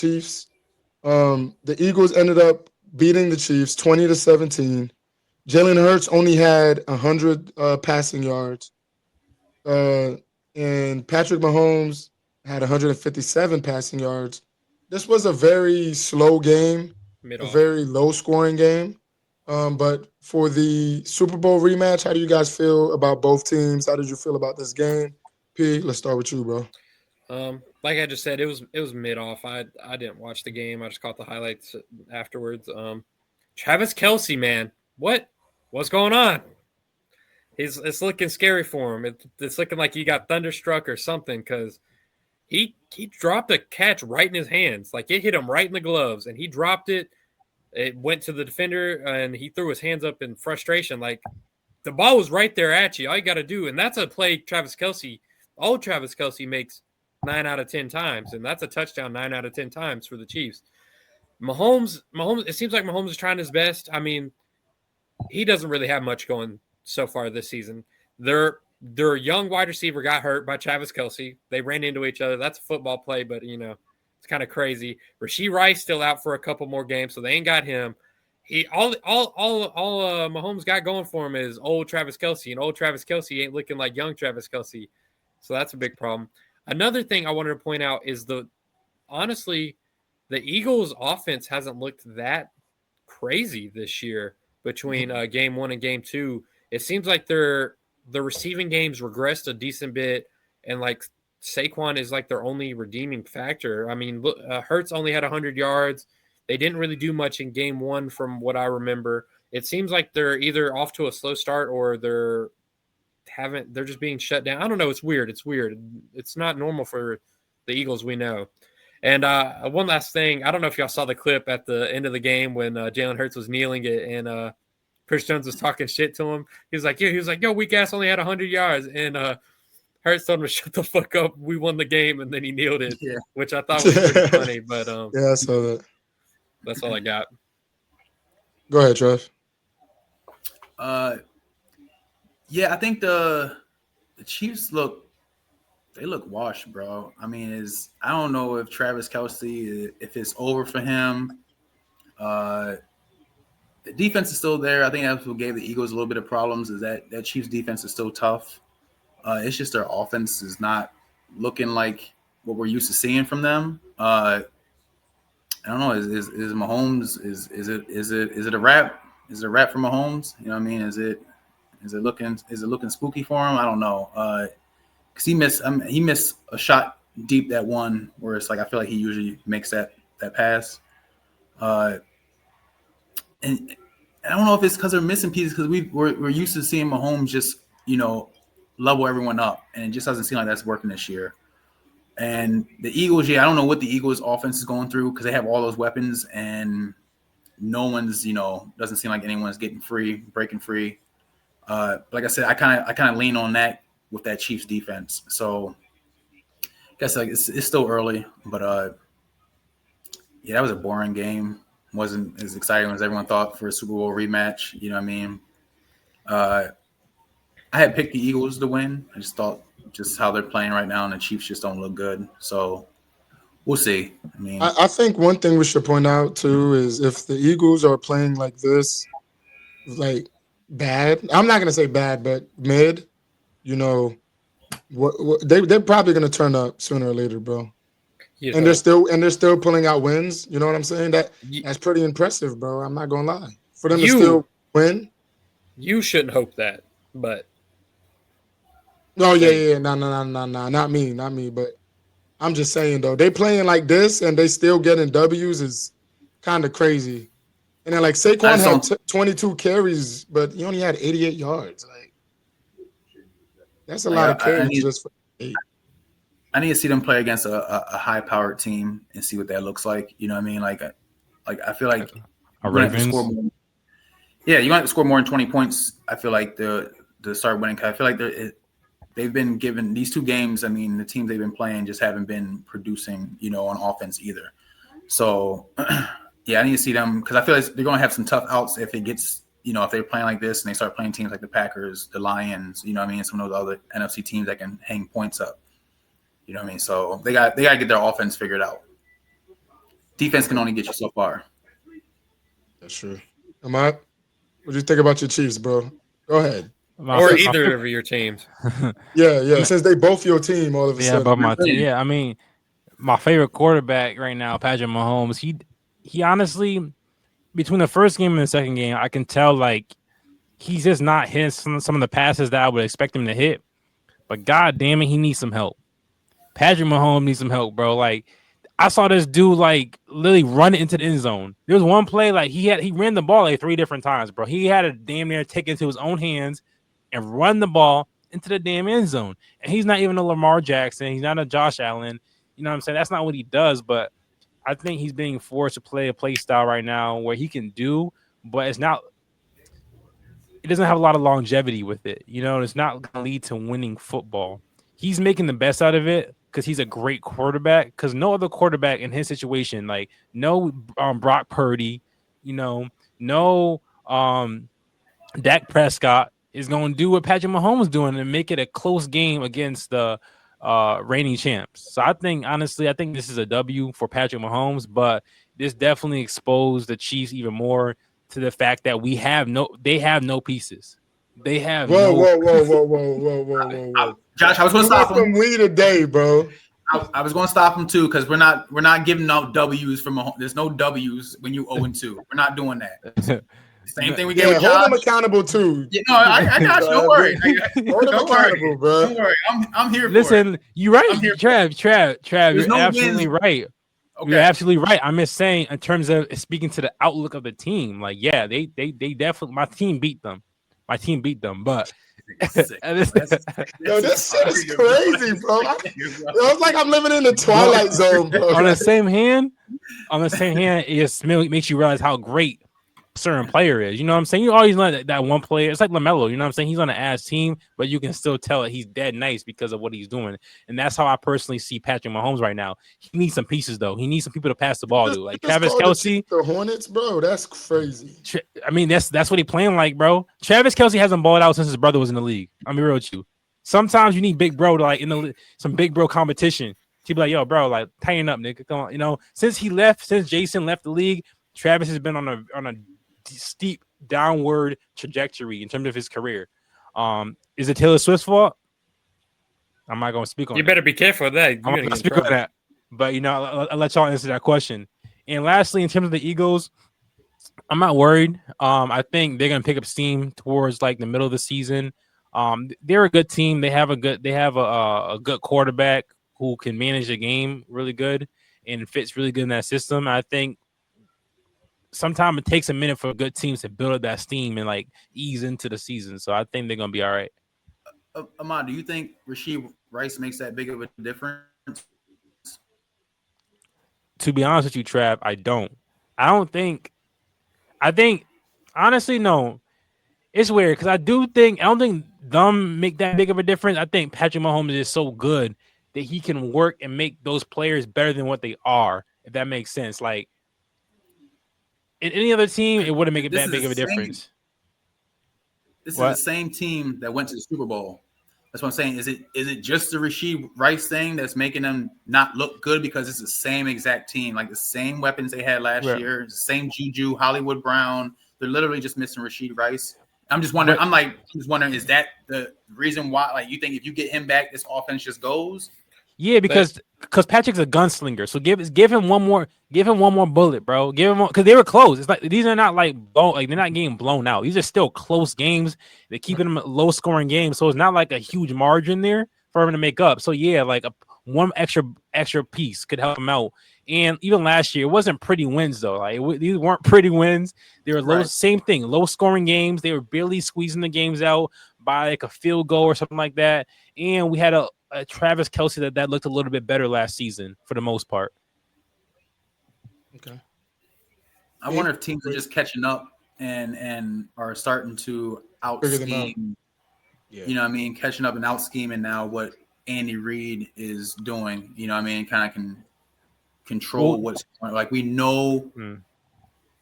Chiefs. The Eagles ended up beating the Chiefs 20-17. Jalen Hurts only had 100 passing yards, uh, and Patrick Mahomes had 157 passing yards. This was a very slow game, Mid a off. very low scoring game. But for the Super Bowl rematch, how do you guys feel about both teams? How did you feel about this game? P, let's start with you, bro. Like I just said, it was mid off. I didn't watch the game. I just caught the highlights afterwards. Travis Kelsey, man, what's going on? It's looking scary for him. It's looking like he got thunderstruck or something because he dropped a catch right in his hands. Like it hit him right in the gloves, and he dropped it. It went to the defender, and he threw his hands up in frustration. Like the ball was right there at you. All you got to do, and that's a play Travis Kelsey, old Travis Kelsey makes 9 out of 10 times, and that's a touchdown 9 out of 10 times for the Chiefs. Mahomes. It seems like Mahomes is trying his best. I mean, he doesn't really have much going so far this season. Their young wide receiver got hurt by Travis Kelsey. They ran into each other. That's a football play, but it's kind of crazy. Rasheed Rice still out for a couple more games, so they ain't got him. He all Mahomes got going for him is old Travis Kelsey, and old Travis Kelsey ain't looking like young Travis Kelsey, so that's a big problem. Another thing I wanted to point out is honestly, the Eagles' offense hasn't looked that crazy this year between game one and game two. It seems like the receiving games regressed a decent bit, and like Saquon is like their only redeeming factor. I mean, Hurts only had 100 yards. They didn't really do much in game one from what I remember. It seems like they're either off to a slow start or they're just being shut down. I don't know. It's weird. It's weird. It's not normal for the Eagles we know. And one last thing, I don't know if y'all saw the clip at the end of the game when Jalen Hurts was kneeling it and Chris Jones was talking shit to him. Yo, weak ass only had 100 yards, and Hurts told him to shut the fuck up. We won the game, and then he kneeled it, Yeah. which I thought was pretty funny. But Yeah, I saw that. that's all I got. Go ahead, Trev. Uh, yeah, I think the Chiefs look washed, bro. I mean, I don't know if Travis Kelsey, if it's over for him. The defense is still there. I think that's what gave the Eagles a little bit of problems. Is that Chiefs defense is still tough. It's just their offense is not looking like what we're used to seeing from them. I don't know. Is Mahomes is it a wrap? Is it a wrap for Mahomes? You know what I mean? Is it looking spooky for him? I don't know. Because he missed a shot deep that one where it's like I feel like he usually makes that pass. And I don't know if it's because they're missing pieces because we're used to seeing Mahomes just level everyone up, and it just doesn't seem like that's working this year. And the Eagles, I don't know what the Eagles offense is going through because they have all those weapons and no one's doesn't seem like anyone's breaking free. Like I said, I kind of lean on that with that Chiefs defense. So I guess like it's still early, but yeah, that was a boring game. Wasn't as exciting as everyone thought for a Super Bowl rematch. You know what I mean? I had picked the Eagles to win. I just thought just how they're playing right now, and the Chiefs just don't look good. So we'll see. I mean, I think one thing we should point out too is if the Eagles are playing like this, like bad. I'm not gonna say bad, but mid. You know, what they're probably gonna turn up sooner or later, bro. You'd And hope. they're still pulling out wins. You know what I'm saying? You, That's pretty impressive, bro. I'm not gonna lie. For them to you still win. you shouldn't hope that, but Oh yeah, hey, yeah, yeah. No, no, no, no, no, not me. But I'm just saying though, they playing like this and they still getting W's is kind of crazy. And then like I Saquon just had don't. 22 carries, but he only had 88 yards. Like that's a Like lot of I carries need just for eight. I need to see them play against a high powered team and see what that looks like. You know what I mean? Like I feel like Our you're gonna have to score Ravens. more. Yeah, you're gonna have to score more than 20 points. I feel like to start winning. 'Cause I feel like they've been given these two games. I mean, the teams they've been playing just haven't been producing, on offense either. So, yeah, I need to see them because I feel like they're going to have some tough outs if it gets, if they're playing like this and they start playing teams like the Packers, the Lions, you know what I mean, some of those other NFC teams that can hang points up. You know what I mean? So they got to get their offense figured out. Defense can only get you so far. That's true. Ahmad, what do you think about your Chiefs, bro? Go ahead. Or Say either something. of your teams. Yeah. Since they both your team, all of a yeah, but sudden. my team. Yeah, I mean, my favorite quarterback right now, Patrick Mahomes. He honestly, between the first game and the second game, I can tell like he's just not hitting some of the passes that I would expect him to hit. But god damn it, he needs some help. Patrick Mahomes needs some help, bro. Like I saw this dude like literally run into the end zone. There was one play like he ran the ball like 3 different times, bro. He had to damn near take it into his own hands and run the ball into the damn end zone. And he's not even a Lamar Jackson. He's not a Josh Allen. You know what I'm saying? That's not what he does. But I think he's being forced to play a play style right now where he can do, but it's not. It doesn't have a lot of longevity with it. You know, it's not going to lead to winning football. He's making the best out of it because he's a great quarterback. Because no other quarterback in his situation, like no Brock Purdy, you know, no Dak Prescott is going to do what Patrick Mahomes is doing and make it a close game against the reigning champs. So I think, honestly, I think this is a W for Patrick Mahomes, but this definitely exposed the Chiefs even more to the fact that they have no pieces. They have Whoa, no. whoa, whoa, whoa, whoa, whoa, whoa, whoa, whoa. Josh, I was going You to want stop him. some weed today, bro? I was going to stop him too because we're not giving out W's from a. There's no W's when you 0-2. We're not doing that. Same thing we get Yeah, with hold Josh. them accountable too. Yeah, no, I got you. Don't worry. Hold them Don't worry. accountable, bro. Don't worry. I'm here. Listen, you're right, I'm here Trav. You're no absolutely wins. right. Okay. You're absolutely right. I'm just saying, in terms of speaking to the outlook of the team, like, yeah, they definitely. My team beat them. But Yo, this shit is crazy, bro. It's like I'm living in the Twilight Zone, bro. on the same hand, it just makes you realize how great a certain player is. You know what I'm saying? You always know that one player. It's like LaMelo. You know what I'm saying? He's on an ass team, but you can still tell that he's dead nice because of what he's doing. And that's how I personally see Patrick Mahomes right now. He needs some pieces, though. He needs some people to pass the ball to. Like Travis Kelce. The Hornets, bro. That's crazy. I mean, that's what he playing like, bro. Travis Kelce hasn't balled out since his brother was in the league. I'm be real with you. Sometimes you need big bro to like some big bro competition. To be like, yo, bro, like tighten up, nigga. Come on, you know. Since Jason left the league, Travis has been on a steep downward trajectory in terms of his career. Is it Taylor Swift's fault? I'm not going to speak on. You better be careful of that. I'm not going to speak on that. But you know, I'll let y'all answer that question. And lastly, in terms of the Eagles, I'm not worried. I think they're going to pick up steam towards like the middle of the season. They're a good team. They have a good quarterback who can manage the game really good and fits really good in that system. I think sometimes it takes a minute for good teams to build up that steam and like ease into the season. So I think they're gonna be all right. Ahmad, do you think Rashid Rice makes that big of a difference? To be honest with you, Trav, I don't. I think honestly, no. It's weird because I don't think them make that big of a difference. I think Patrick Mahomes is so good that he can work and make those players better than what they are, if that makes sense. Like in any other team, it wouldn't make it that big of a difference. This is the same team that went to the Super Bowl. That's what I'm saying. Is it just the Rashid Rice thing that's making them not look good because it's the same exact team, like the same weapons they had last year, the same Juju, Hollywood Brown. They're literally just missing Rashid Rice. I'm just wondering. Is that the reason why? Like, you think if you get him back, this offense just goes? Yeah, because Patrick's a gunslinger. So give him one more bullet, bro. Give him because they were close. It's like these are not like they're not getting blown out. These are still close games. They're keeping them low scoring games, so it's not like a huge margin there for him to make up. So yeah, like one extra piece could help him out. And even last year, it wasn't pretty wins though. Like these weren't pretty wins. They were low, same thing, low scoring games. They were barely squeezing the games out by like a field goal or something like that. And we had a Travis Kelce that looked a little bit better last season for the most part. Okay. I wonder if teams are just catching up and are starting to out scheme. Yeah. You know what I mean? Catching up and out scheming now what Andy Reid is doing. You know what I mean? Kind of can control what's like. We know.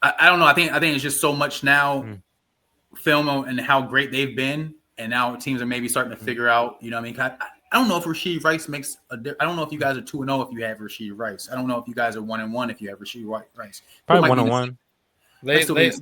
I don't know. I think it's just so much now. Film and how great they've been, and now teams are maybe starting to figure out. You know what I mean? I don't know if Rasheed Rice makes I don't know if you guys are 2-0 if you have Rasheed Rice. I don't know if you guys are 1-1 if you have Rasheed Rice. Probably might be 1-1. They still be they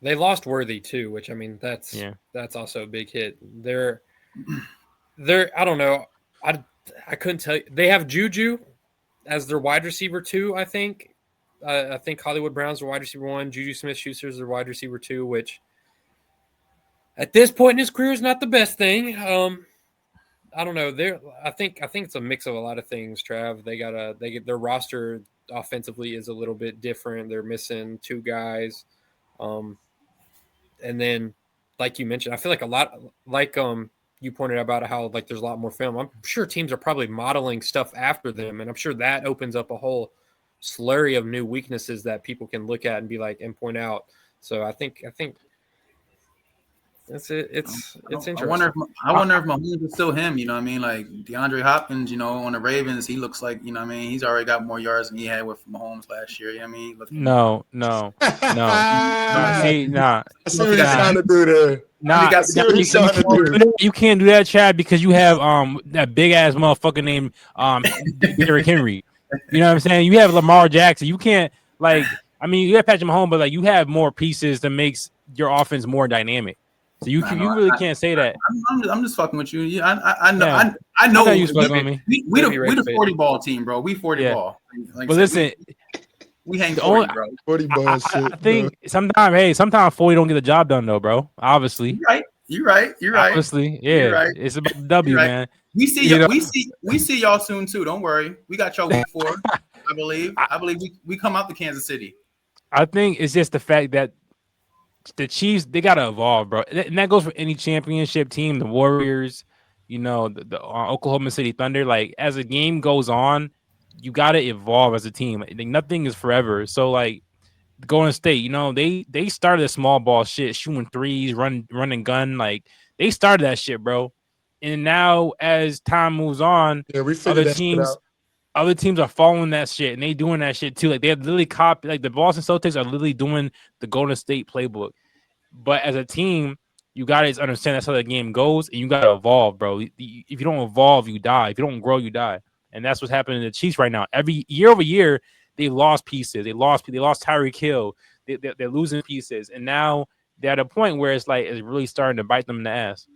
they lost Worthy too, which I mean Yeah. that's also a big hit. They're I don't know. I couldn't tell you. They have Juju as their wide receiver 2, I think. I think Hollywood Brown's their wide receiver 1. Juju Smith-Schuster's their wide receiver 2, which at this point in his career is not the best thing. I don't know. I think it's a mix of a lot of things, Trav. They get their roster offensively is a little bit different. They're missing 2 guys. Um, and then like you mentioned, I feel like a lot like you pointed out about how like there's a lot more film. I'm sure teams are probably modeling stuff after them, and I'm sure that opens up a whole slurry of new weaknesses that people can look at and be like and point out. So I think that's it. It's I interesting. wonder if Mahomes is still him. You know what I mean? Like DeAndre Hopkins. You know, on the Ravens, he looks like you know what I mean. He's already got more yards than he had with Mahomes last year. You know what I mean? No. See, nah, I see what he's nah. trying to do there. Nah, I see what he's trying to do. you can't do that, Chad, because you have that big ass motherfucker named Derrick Henry. You know what I'm saying? You have Lamar Jackson. You can't like. I mean, you have Patrick Mahomes, but like you have more pieces that makes your offense more dynamic. So you really can't say that. I'm just fucking with you. Yeah, I know. Yeah. I know. I know you was fucking with me. We the 40 ball team, bro. We 40 Yeah. ball. Like But listen, we hang the 40, only- bro. 40 ball shit. I think sometimes 40 don't get the job done though, bro. Obviously. You're right. Obviously, yeah. You're right. It's about the W, You're right. man. We see You know? we see y'all soon too. Don't worry. We got y'all week 4. I believe we come out to Kansas City. I think it's just the fact that the Chiefs, they gotta evolve, bro, and that goes for any championship team. The Warriors, the Oklahoma City Thunder. Like as the game goes on, you gotta evolve as a team. Like, nothing is forever. So like Golden State, they started a small ball shit, shooting threes, run and gun. Like they started that shit, bro. And now as time moves on, Yeah, we figured that shit out. other teams are following that shit and they doing that shit too. Like they have literally copied, like the Boston Celtics are literally doing the Golden State playbook. But as a team, you gotta understand that's how the game goes, and you gotta evolve, bro. If you don't evolve, you die. If you don't grow, you die. And that's what's happening to the Chiefs right now. Every year over year, they lost pieces. They lost Tyreek Hill. They're losing pieces, and now they're at a point where it's like it's really starting to bite them in the ass.